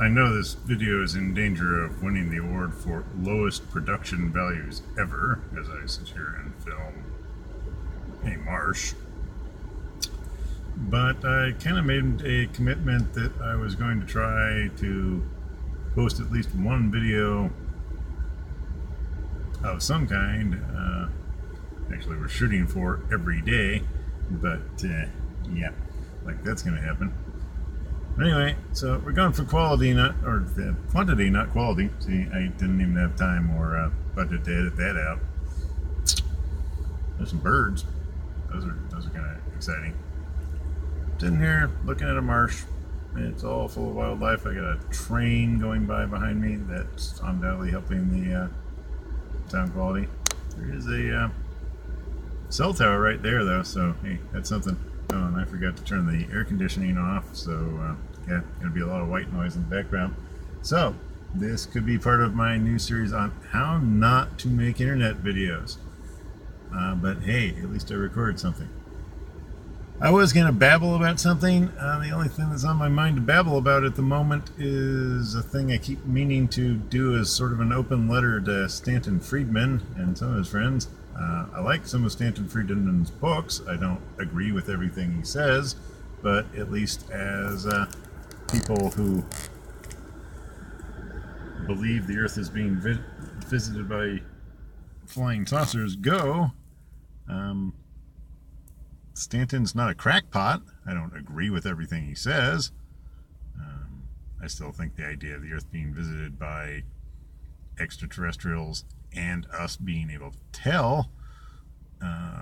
I know this video is in danger of winning the award for lowest production values ever as I sit here and film a marsh. But I kind of made a commitment that I was going to try to post at least one video of some kind. Actually, we're shooting for every day, but yeah, like that's going to happen. Anyway, so we're going for quality, or quantity, not quality. See, I didn't even have time or budget to edit that out. There's some birds. Those are kind of exciting. Sitting here looking at a marsh. It's all full of wildlife. I got a train going by behind me that's undoubtedly helping the sound quality. There is a cell tower right there, though, so hey, that's something. Oh, and I forgot to turn the air conditioning off, so yeah, gonna be a lot of white noise in the background. So this could be part of my new series on how not to make internet videos. But hey, at least I recorded something. I was gonna babble about something. The only thing that's on my mind to babble about at the moment is a thing I keep meaning to do as sort of an open letter to Stanton Friedman and some of his friends. I like some of Stanton Friedman's books. I don't agree with everything he says, but at least as people who believe the Earth is being visited by flying saucers go, Stanton's not a crackpot. I don't agree with everything he says. I still think the idea of the Earth being visited by extraterrestrials and us being able to tell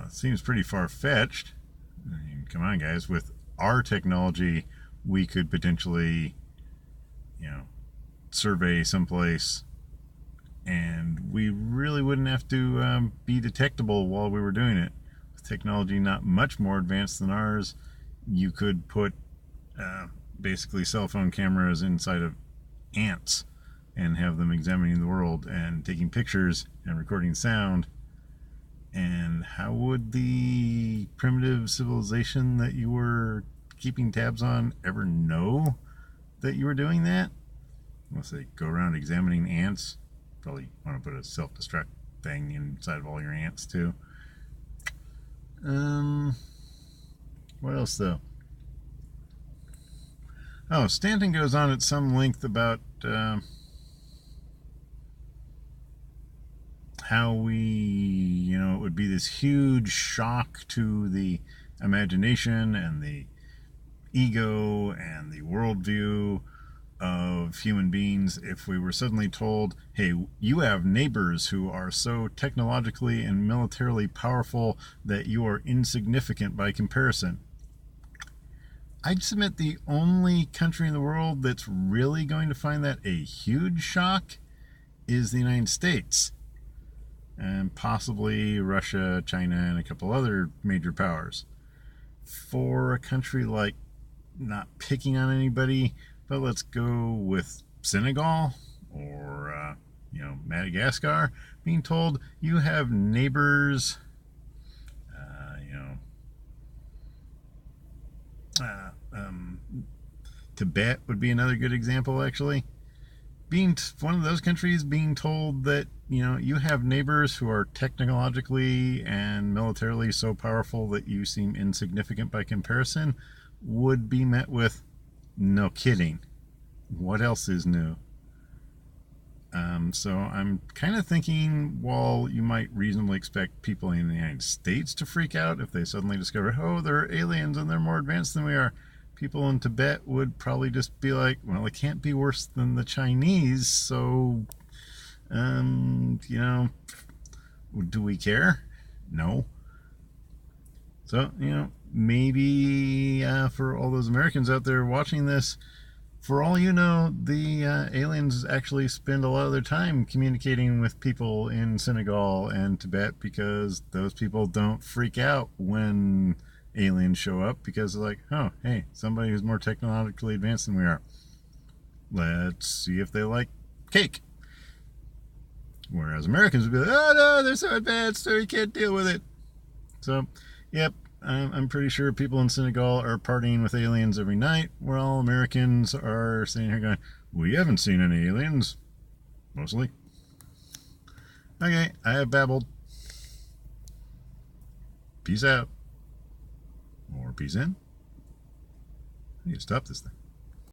seems pretty far-fetched. I mean, come on, guys. With our technology, we could potentially, survey someplace, and we really wouldn't have to be detectable while we were doing it. With technology not much more advanced than ours, you could put basically cell phone cameras inside of ants and have them examining the world and taking pictures and recording sound. And how would the primitive civilization that you were keeping tabs on ever know that you were doing that? Unless they go around examining ants. Probably want to put a self-destruct thing inside of all your ants too. What else though? Oh, Stanton goes on at some length about how we, it would be this huge shock to the imagination and the ego and the worldview of human beings if we were suddenly told, hey, you have neighbors who are so technologically and militarily powerful that you are insignificant by comparison. I'd submit the only country in the world that's really going to find that a huge shock is the United States. And possibly Russia, China, and a couple other major powers. For a country like, not picking on anybody, but let's go with Senegal or, Madagascar, being told you have neighbors, Tibet would be another good example, actually. Being one of those countries being told that, you have neighbors who are technologically and militarily so powerful that you seem insignificant by comparison would be met with, no kidding. What else is new? So I'm kind of thinking, while you might reasonably expect people in the United States to freak out if they suddenly discover, oh, they're aliens and they're more advanced than we are, people in Tibet would probably just be like, well, it can't be worse than the Chinese, so, do we care? No. So, maybe for all those Americans out there watching this, for all you know, the aliens actually spend a lot of their time communicating with people in Senegal and Tibet because those people don't freak out when aliens show up because they're like, oh, hey, somebody who's more technologically advanced than we are. Let's see if they like cake. Whereas Americans would be like, oh no, they're so advanced, so we can't deal with it. So, yep, I'm pretty sure people in Senegal are partying with aliens every night, while Americans are sitting here going, we haven't seen any aliens. Mostly. Okay, I have babbled. Peace out. Or peace in. I need to stop this thing.